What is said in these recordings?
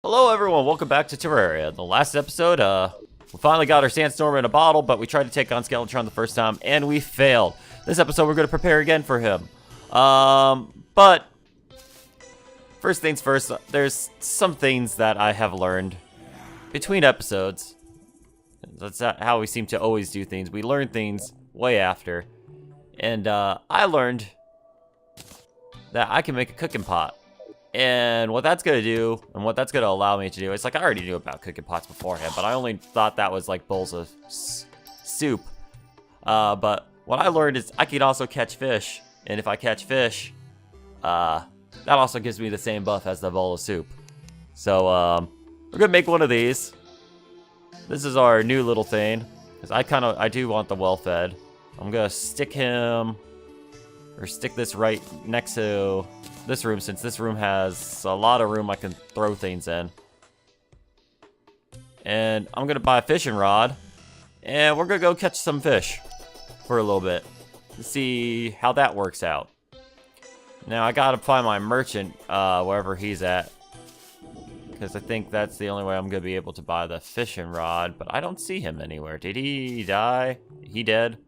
Hello everyone, welcome back to Terraria. The last episode, we finally got our sandstorm in a bottle, but we tried to take on Skeletron the first time, and we failed. This episode, we're going to prepare again for him. But, first things first, there's some things that I have learned between episodes. That's not how we seem to always do things. We learn things way after. And, I learned that I can make a cooking pot. And what that's going to do, and what that's going to allow me to do, it's like I already knew about cooking pots beforehand, but I only thought that was like bowls of soup. But what I learned is I can also catch fish, and if I catch fish, that also gives me the same buff as the bowl of soup. So, we're going to make one of these. This is our new little thing, because I do want the well-fed. I'm going to stick this right next to this room, since this room has a lot of room I can throw things in. And I'm gonna buy a fishing rod, and we're gonna go catch some fish for a little bit to see how that works out. Now I gotta find my merchant wherever he's at, because I think that's the only way I'm gonna be able to buy the fishing rod, but I don't see him anywhere. Did he die? He dead?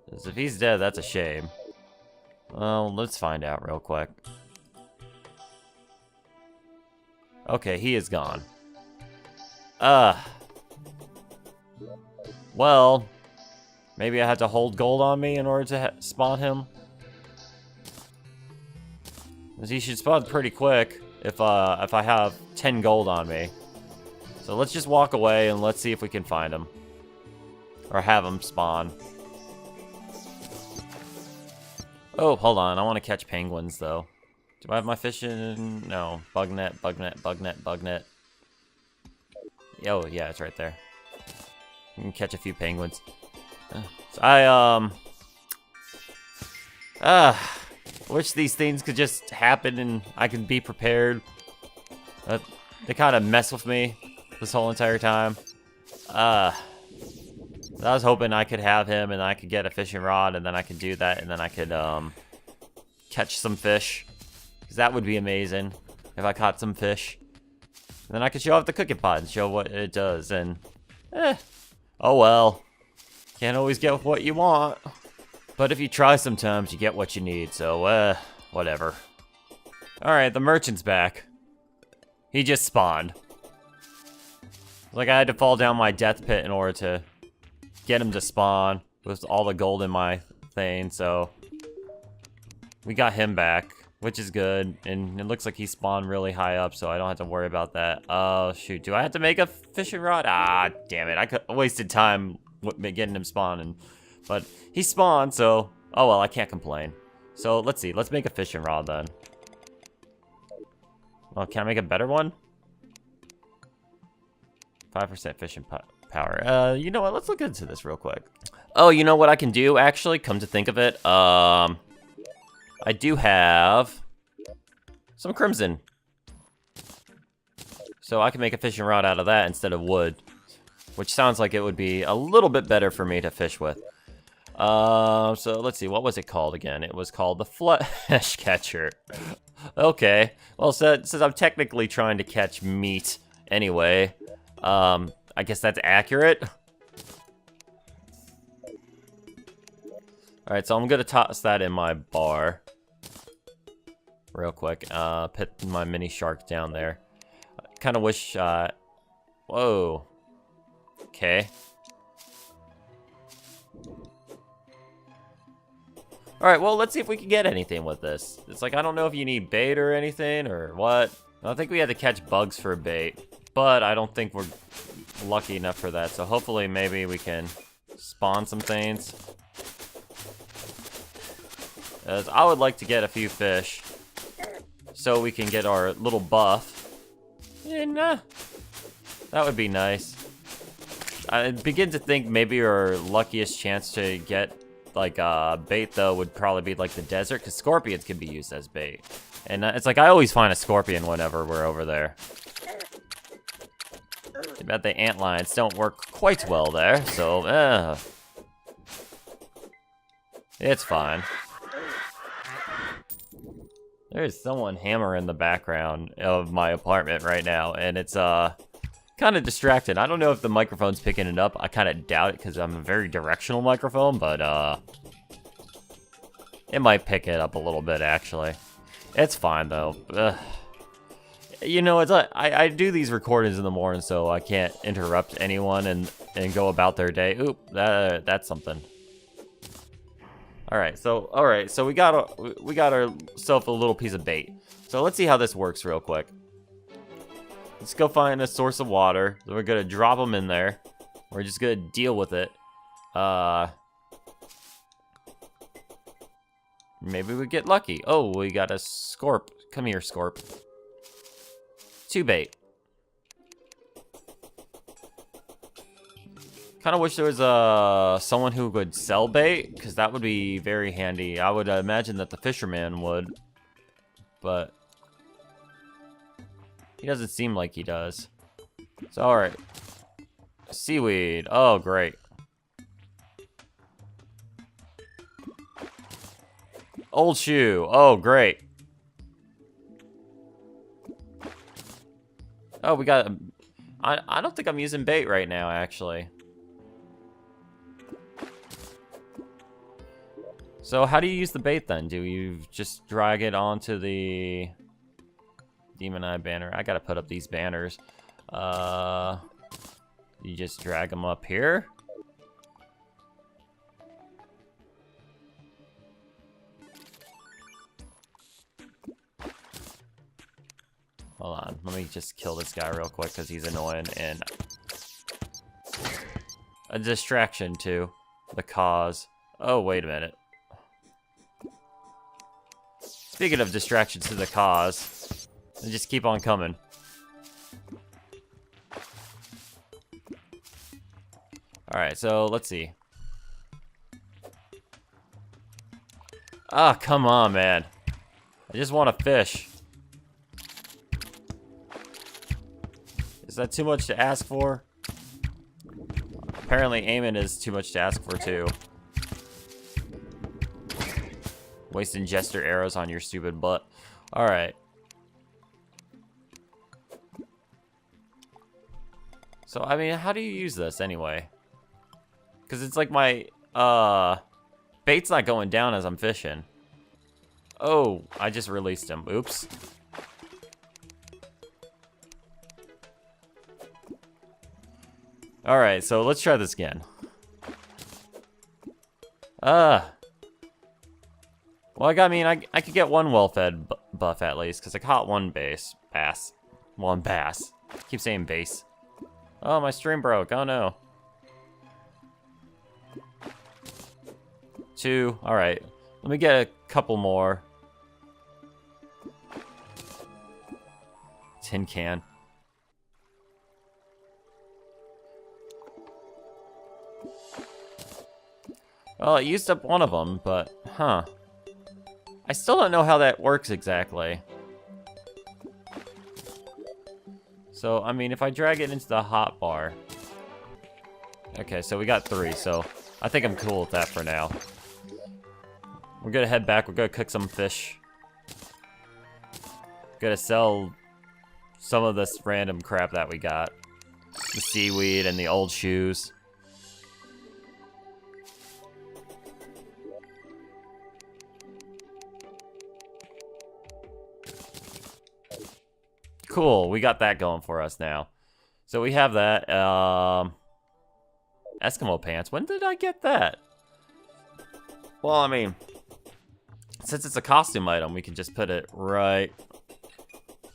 Because if he's dead, that's a shame. Well, let's find out real quick. Okay, he is gone. Well, maybe I had to hold gold on me in order to spawn him. Because he should spawn pretty quick if I have 10 gold on me. So let's just walk away and let's see if we can find him. Or have him spawn. Oh, hold on. I want to catch penguins, though. Do I have my fishing? No. Bug net, bug net, bug net, bug net. Oh, yeah, it's right there. You can catch a few penguins. So I wish these things could just happen and I could be prepared. They kind of mess with me this whole entire time. I was hoping I could have him and I could get a fishing rod and then I could do that and then I could catch some fish. Because that would be amazing if I caught some fish. And then I could show off the cooking pot and show what it does. And, oh well. Can't always get what you want. But if you try sometimes, you get what you need. So, whatever. Alright, the merchant's back. He just spawned. Like I had to fall down my death pit in order to get him to spawn with all the gold in my thing, so we got him back, which is good, and it looks like he spawned really high up, so I don't have to worry about that. Oh shoot, do I have to make a fishing rod? Ah, damn it, I wasted time getting him spawning, but he spawned, so oh well, I can't complain. So let's see, let's make a fishing rod then. Oh, can I make a better one? 5% fishing power. You know what? Let's look into this real quick. Oh, you know what I can do, actually? Come to think of it. I do have some crimson. So I can make a fishing rod out of that instead of wood. Which sounds like it would be a little bit better for me to fish with. So let's see. What was it called again? It was called the flesh catcher. Okay. Well, since I'm technically trying to catch meat anyway, I guess that's accurate. Alright, so I'm gonna toss that in my bar. Real quick. Put my mini shark down there. I kinda wish, whoa. Okay. Alright, well, let's see if we can get anything with this. It's like, I don't know if you need bait or anything, or what. I think we had to catch bugs for bait. But I don't think we're lucky enough for that, so hopefully maybe we can spawn some things. As I would like to get a few fish so we can get our little buff. And that would be nice. I begin to think maybe our luckiest chance to get like bait though would probably be like the desert, because scorpions can be used as bait. And it's like I always find a scorpion whenever we're over there. Too bad the antlions don't work quite well there, so, it's fine. There's someone hammering in the background of my apartment right now, and it's kind of distracted. I don't know if the microphone's picking it up. I kind of doubt it because I'm a very directional microphone, but it might pick it up a little bit actually. It's fine though. You know, it's I do these recordings in the morning, so I can't interrupt anyone and go about their day. Oop, that's something. All right, so we got ourselves a little piece of bait. So let's see how this works real quick. Let's go find a source of water. So we're gonna drop them in there. We're just gonna deal with it. Maybe we get lucky. Oh, we got a scorp. Come here, scorp. 2 bait. Kind of wish there was someone who would sell bait, because that would be very handy. I would imagine that the fisherman would, but he doesn't seem like he does. So, all right. Seaweed. Oh, great. Old shoe. Oh, great. Oh, we got... I don't think I'm using bait right now, actually. So how do you use the bait then? Do you just drag it onto the Demon Eye banner? I gotta put up these banners. You just drag them up here. Hold on, let me just kill this guy real quick because he's annoying, and a distraction to the cause. Oh, wait a minute. Speaking of distractions to the cause, they just keep on coming. Alright, so let's see. Ah, come on, man. I just want to fish. Is that too much to ask for? Apparently aiming is too much to ask for too. Wasting jester arrows on your stupid butt. Alright. So, I mean, how do you use this anyway? Because it's like my, bait's not going down as I'm fishing. Oh, I just released him. Oops. Alright, so let's try this again. Well, I mean, I could get one well-fed buff at least, because I caught one bass. One bass. I keep saying base. Oh, my stream broke. Oh, no. 2. Alright. Let me get a couple more. Tin can. Well, it used up one of them, but, huh. I still don't know how that works exactly. So, I mean, if I drag it into the hot bar. Okay, so we got 3, so I think I'm cool with that for now. We're gonna head back, we're gonna cook some fish. Gonna sell some of this random crap that we got. The seaweed and the old shoes. Cool, we got that going for us now. So we have that, Eskimo pants. When did I get that? Well, I mean, since it's a costume item, we can just put it right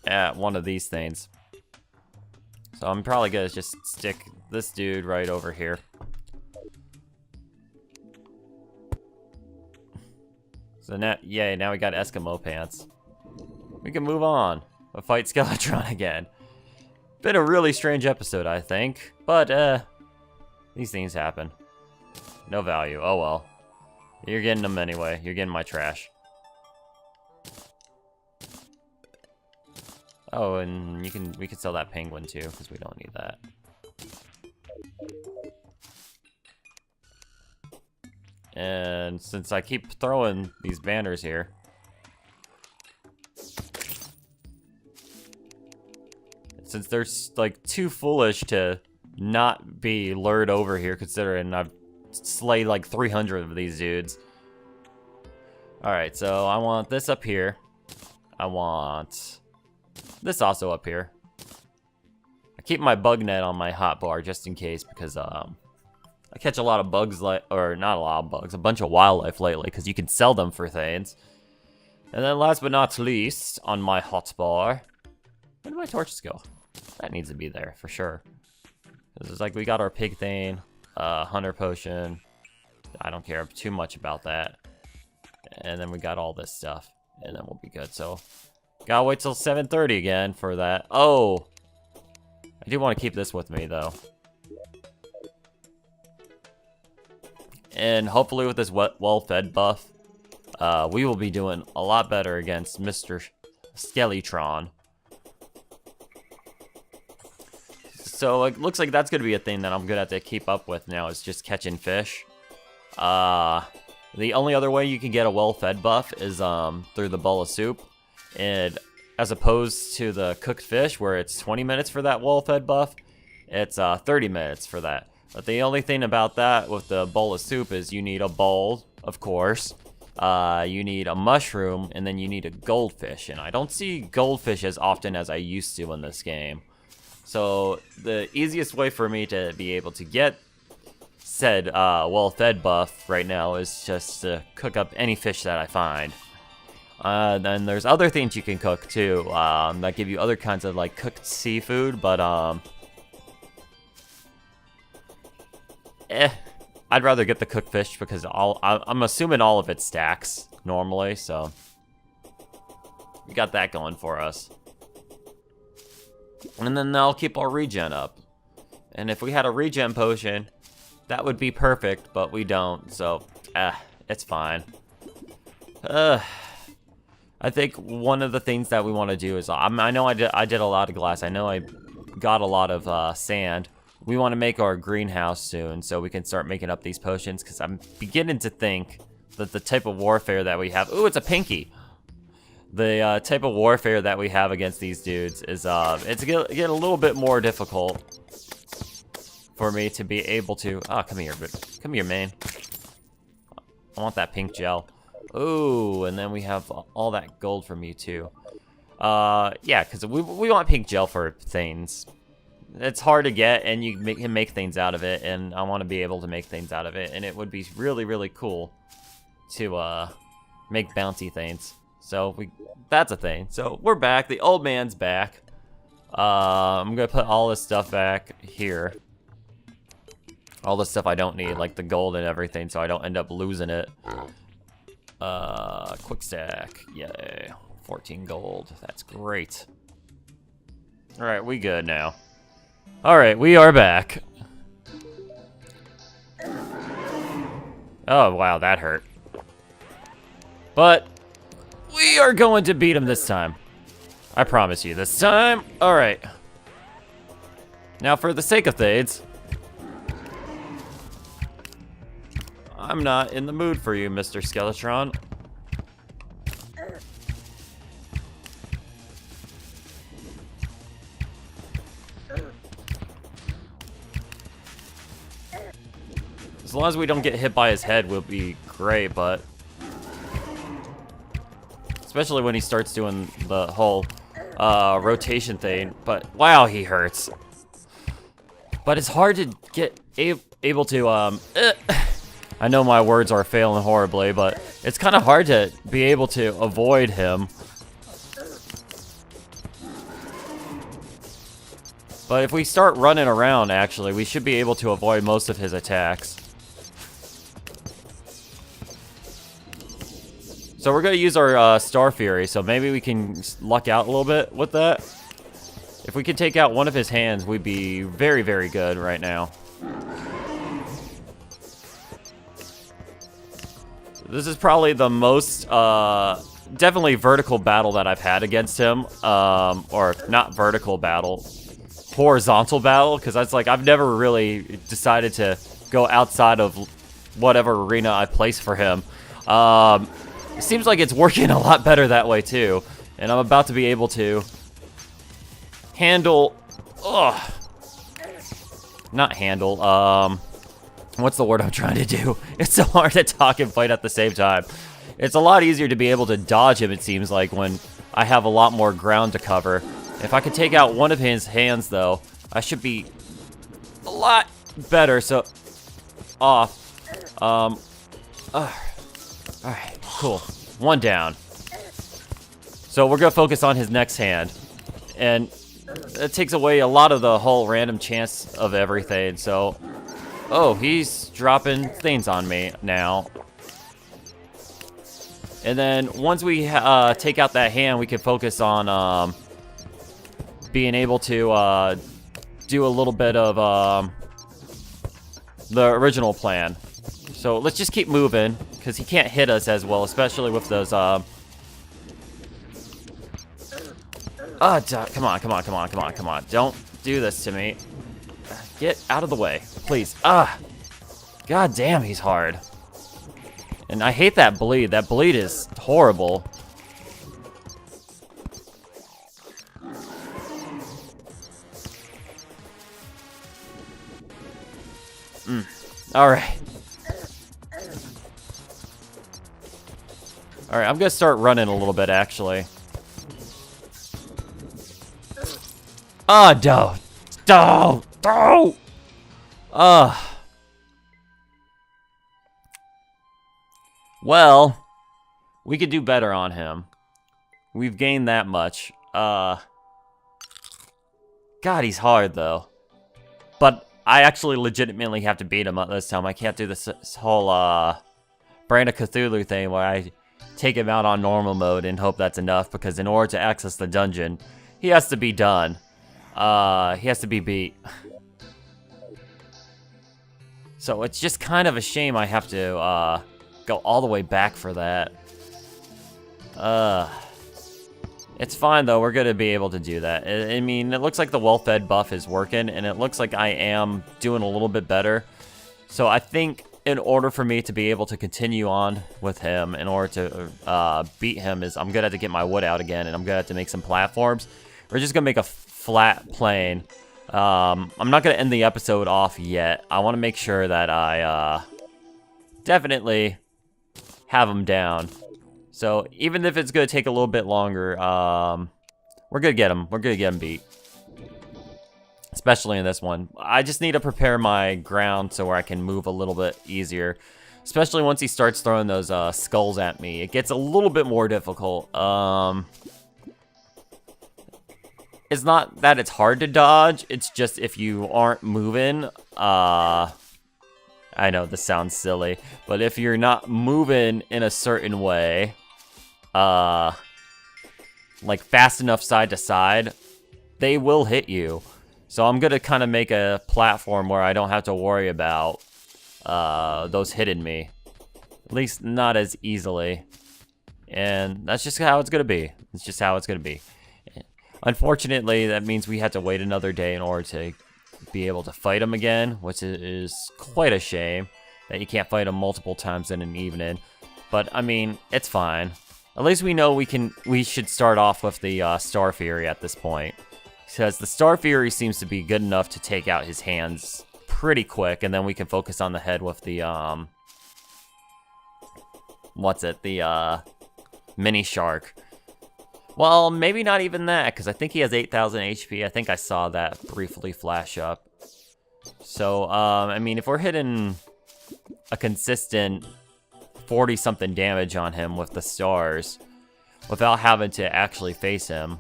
at one of these things. So I'm probably gonna just stick this dude right over here. So now, yay, now we got Eskimo pants. We can move on. We'll fight Skeletron again. Been a really strange episode, I think. But, these things happen. No value. Oh well. You're getting them anyway. You're getting my trash. Oh, and we can sell that penguin too, because we don't need that. And since I keep throwing these banners here, since they're like too foolish to not be lured over here, considering I've slayed like 300 of these dudes. Alright, so I want this up here. I want this also up here. I keep my bug net on my hotbar just in case, because I catch a lot of bugs, or not a lot of bugs, a bunch of wildlife lately, because you can sell them for things. And then last but not least, on my hotbar, where did my torches go? That needs to be there for sure. This is like, we got our pig thing, hunter potion. I don't care too much about that. And then we got all this stuff, and then we'll be good. So, gotta wait till 7:30 again for that. Oh, I do want to keep this with me though. And hopefully with this well-fed buff, we will be doing a lot better against Mr. Skeletron. So it looks like that's going to be a thing that I'm going to have to keep up with now, is just catching fish. The only other way you can get a well-fed buff is through the bowl of soup. And as opposed to the cooked fish, where it's 20 minutes for that well-fed buff, it's 30 minutes for that. But the only thing about that with the bowl of soup is you need a bowl, of course. You need a mushroom, and then you need a goldfish. And I don't see goldfish as often as I used to in this game. So the easiest way for me to be able to get said well-fed buff right now is just to cook up any fish that I find. Then there's other things you can cook too, that give you other kinds of like cooked seafood, but I'd rather get the cooked fish because I'm assuming all of it stacks normally, so we got that going for us. And then that'll keep our regen up. And if we had a regen potion, that would be perfect, but we don't, so it's fine. I think one of the things that we want to do is, I know I did a lot of glass. I know I got a lot of sand. We want to make our greenhouse soon so we can start making up these potions, because I'm beginning to think that the type of warfare that we have... Ooh, it's a pinky! The type of warfare that we have against these dudes is it's getting a little bit more difficult for me to be able to... Oh, come here, man. I want that pink gel. Ooh, and then we have all that gold from you too. Yeah, because we want pink gel for things. It's hard to get, and you can make things out of it, and I want to be able to make things out of it, and it would be really, really cool to make bouncy things. So that's a thing. So we're back. The old man's back. I'm gonna put all this stuff back here. All the stuff I don't need, like the gold and everything, so I don't end up losing it. Quick stack. Yay. 14 gold. That's great. Alright, we good now. Alright, we are back. Oh, wow, that hurt. But we are going to beat him this time. I promise you, this time. Alright. Now, for the sake of things, I'm not in the mood for you, Mr. Skeletron. As long as we don't get hit by his head, we'll be great, but... Especially when he starts doing the whole rotation thing. But, wow, he hurts. But it's hard to get able to, I know my words are failing horribly, but it's kind of hard to be able to avoid him. But if we start running around, actually, we should be able to avoid most of his attacks. So we're going to use our Star Fury, so maybe we can luck out a little bit with that. If we could take out one of his hands, we'd be very, very good right now. This is probably the most, definitely vertical battle that I've had against him. Or not vertical battle, horizontal battle, because that's like, I've never really decided to go outside of whatever arena I place for him. It seems like it's working a lot better that way too, and I'm about to be able to handle Ugh. Not handle. What's the word I'm trying to do? It's so hard to talk and fight at the same time. It's a lot easier to be able to dodge him, it seems like, when I have a lot more ground to cover. If I could take out one of his hands, though, I should be a lot better. So, off. Alright, cool. One down. So we're gonna focus on his next hand. And it takes away a lot of the whole random chance of everything, so... Oh, he's dropping things on me now. And then once we take out that hand, we can focus on being able to do a little bit of the original plan. So let's just keep moving, because he can't hit us as well, especially with those... come on. Don't do this to me. Get out of the way, please. God damn, he's hard. And I hate that bleed. That bleed is horrible. Alright. Alright, I'm gonna start running a little bit, actually. Don't. Well, we could do better on him. We've gained that much. God, he's hard, though. But I actually legitimately have to beat him this time. I can't do this whole, Brand of Cthulhu thing where I take him out on normal mode and hope that's enough, because in order to access the dungeon, he has to be done. He has to be beat. So it's just kind of a shame I have to, go all the way back for that. It's fine, though. We're gonna be able to do that. I mean, it looks like the well-fed buff is working, and it looks like I am doing a little bit better. So I think in order for me to be able to continue on with him, in order to beat him, is I'm gonna have to get my wood out again, and I'm gonna have to make some platforms. We're just gonna make a flat plane. I'm not gonna end the episode off yet. I want to make sure that I definitely have him down. So even if it's gonna take a little bit longer, we're gonna get him. We're gonna get him beat, especially in this one. I just need to prepare my ground so where I can move a little bit easier. Especially once he starts throwing those skulls at me, it gets a little bit more difficult. It's not that it's hard to dodge, it's just if you aren't moving, I know this sounds silly, but if you're not moving in a certain way, like fast enough side to side, they will hit you. So I'm gonna kind of make a platform where I don't have to worry about those hitting me. At least not as easily. And that's just how it's gonna be. It's just how it's gonna be. Unfortunately, that means we had to wait another day in order to be able to fight him again, which is quite a shame that you can't fight him multiple times in an evening. But I mean, it's fine. At least we know we should start off with the Star Fury at this point, because the Star Fury seems to be good enough to take out his hands pretty quick, and then we can focus on the head with the the mini shark. Well, maybe not even that, because I think he has 8,000 HP. I think I saw that briefly flash up. So, I mean, if we're hitting a consistent 40-something damage on him with the stars, without having to actually face him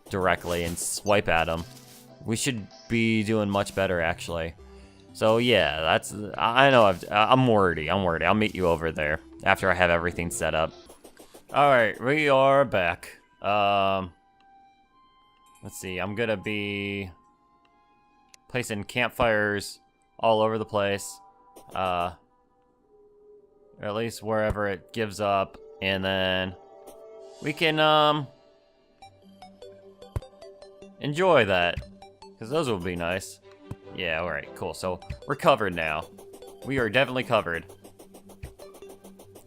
directly and swipe at him, we should be doing much better, actually. So, yeah, that's... I know I'm worried. I'll meet you over there after I have everything set up. Alright, we are back. Let's see, I'm gonna be placing campfires all over the place, or at least wherever it gives up, and then we can, enjoy that, because those will be nice. Yeah, alright, cool, so we're covered now. We are definitely covered.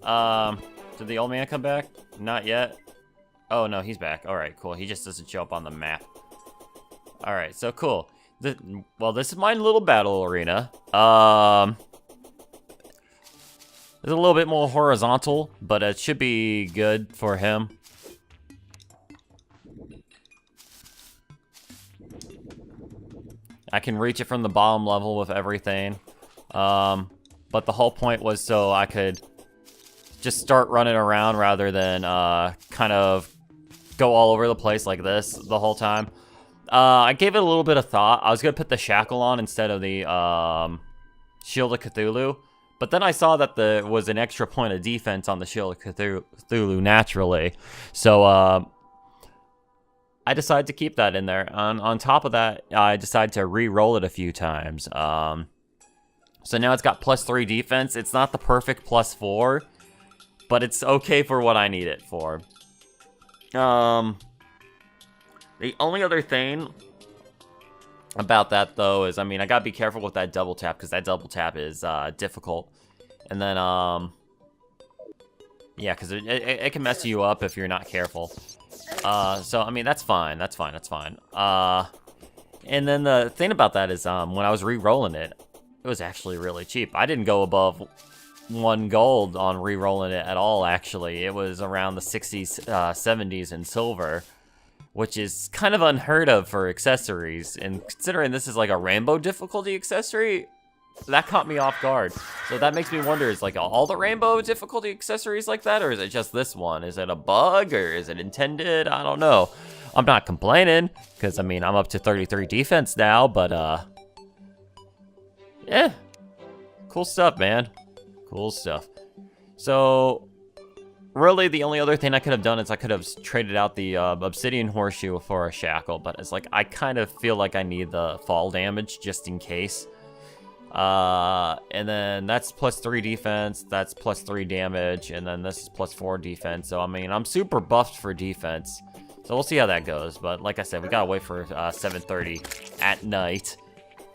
Did the old man come back? Not yet. Oh, no, he's back. Alright, cool. He just doesn't show up on the map. Alright, so cool. Well, this is my little battle arena. It's a little bit more horizontal, but it should be good for him. I can reach it from the bottom level with everything. But the whole point was so I could just start running around rather than kind of go all over the place like this the whole time. I gave it a little bit of thought. I was going to put the shackle on instead of the Shield of Cthulhu. But then I saw that there was an extra point of defense on the Shield of Cthulhu naturally. So I decided to keep that in there. On top of that, I decided to re-roll it a few times. So now it's got +3 defense. It's not the perfect +4, but it's okay for what I need it for. The only other thing about that, though, is, I mean, I gotta be careful with that double tap, because that double tap is difficult. And then, yeah, because it can mess you up if you're not careful. So, I mean, that's fine. That's fine. That's fine. And then the thing about that is, when I was re-rolling it, it was actually really cheap. I didn't go above 1 gold on re-rolling it at all, actually. It was around the 60s, 70s in silver, which is kind of unheard of for accessories. And considering this is like a rainbow difficulty accessory, that caught me off guard. So that makes me wonder, is like all the rainbow difficulty accessories like that, or is it just this one? Is it a bug, or is it intended? I don't know. I'm not complaining, because, I mean, I'm up to 33 defense now, but, yeah. Cool stuff, man. Cool stuff. So, really, the only other thing I could have done is I could have traded out the obsidian horseshoe for a shackle, but it's like, I kind of feel like I need the fall damage just in case. And then that's +3 defense, that's +3 damage, and then this is +4 defense. So, I mean, I'm super buffed for defense. So we'll see how that goes. But like I said, we gotta wait for 7:30 at night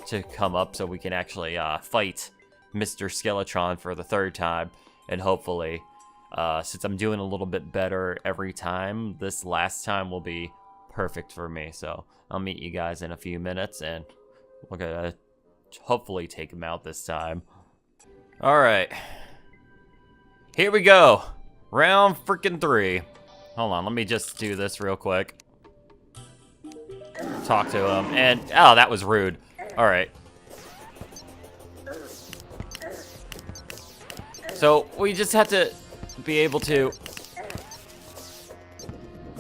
to come up so we can actually fight Mr. Skeletron for the 3rd time. And hopefully, since I'm doing a little bit better every time, this last time will be perfect for me. So I'll meet you guys in a few minutes, and we're gonna hopefully take him out this time. Alright. Here we go. Round freaking 3. Hold on, let me just do this real quick. Talk to him, and oh, that was rude. Alright. So, we just have to be able to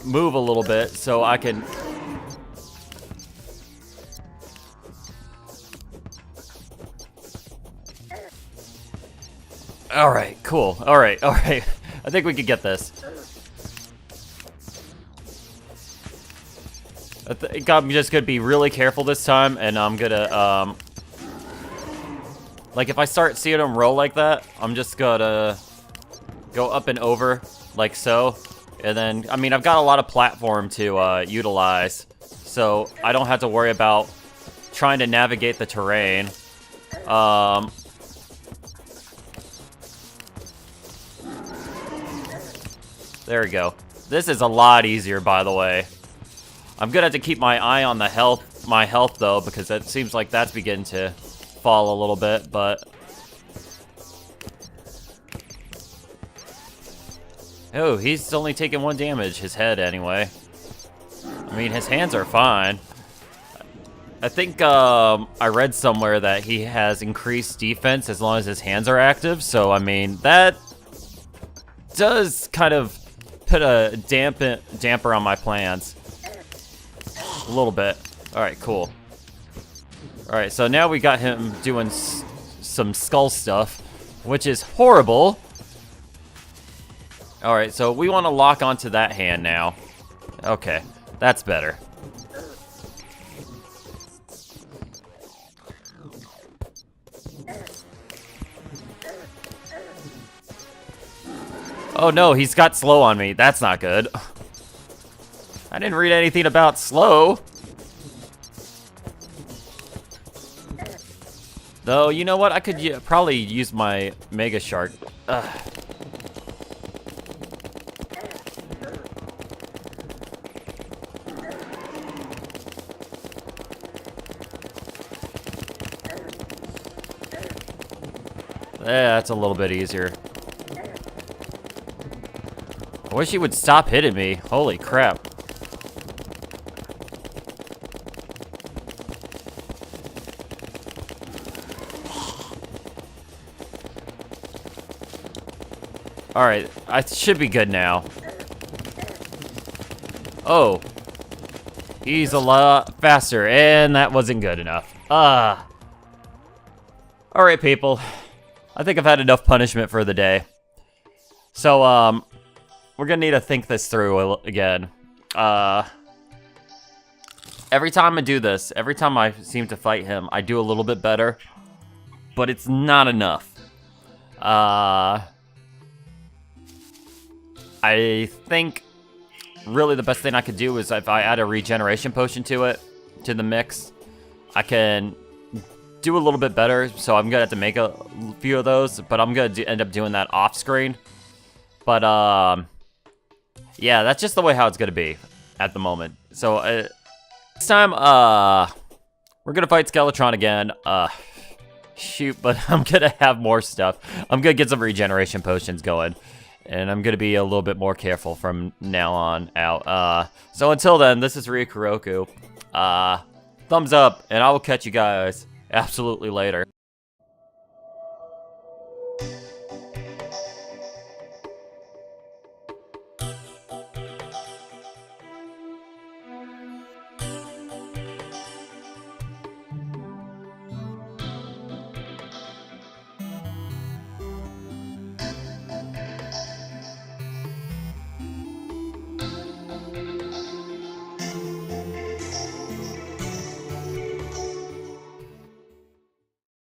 move a little bit so I can... Alright, cool. Alright, alright. I think we could get this. I think I'm just gonna be really careful this time, and I'm gonna, like, if I start seeing him roll like that, I'm just gonna go up and over, like so. And then, I mean, I've got a lot of platform to utilize, so I don't have to worry about trying to navigate the terrain. There we go. This is a lot easier, by the way. I'm gonna have to keep my eye on the my health though, because it seems like that's beginning to fall a little bit, but... Oh, he's only taking 1 damage, his head anyway. I mean, his hands are fine. I think I read somewhere that he has increased defense as long as his hands are active, so I mean, that does kind of put a damper on my plans. A little bit. Alright, cool. Alright, so now we got him doing some skull stuff, which is horrible. Alright, so we want to lock onto that hand now. Okay, that's better. Oh no, he's got slow on me. That's not good. I didn't read anything about slow. Though, you know what? I could probably use my Mega Shark. Ugh. That's a little bit easier. I wish he would stop hitting me. Holy crap. Alright, I should be good now. Oh. He's a lot faster, and that wasn't good enough. Alright, people. I think I've had enough punishment for the day. So, we're gonna need to think this through again. Every time I do this, every time I seem to fight him, I do a little bit better. But it's not enough. I think really the best thing I could do is if I add a regeneration potion to the mix, I can do a little bit better. So I'm gonna have to make a few of those, but I'm gonna end up doing that off screen. But yeah, that's just the way how it's gonna be at the moment. So next time, we're gonna fight Skeletron again. Shoot, but I'm gonna have more stuff. I'm gonna get some regeneration potions going. And I'm going to be a little bit more careful from now on out. So until then, this is Ryukiroku. Thumbs up, and I will catch you guys absolutely later.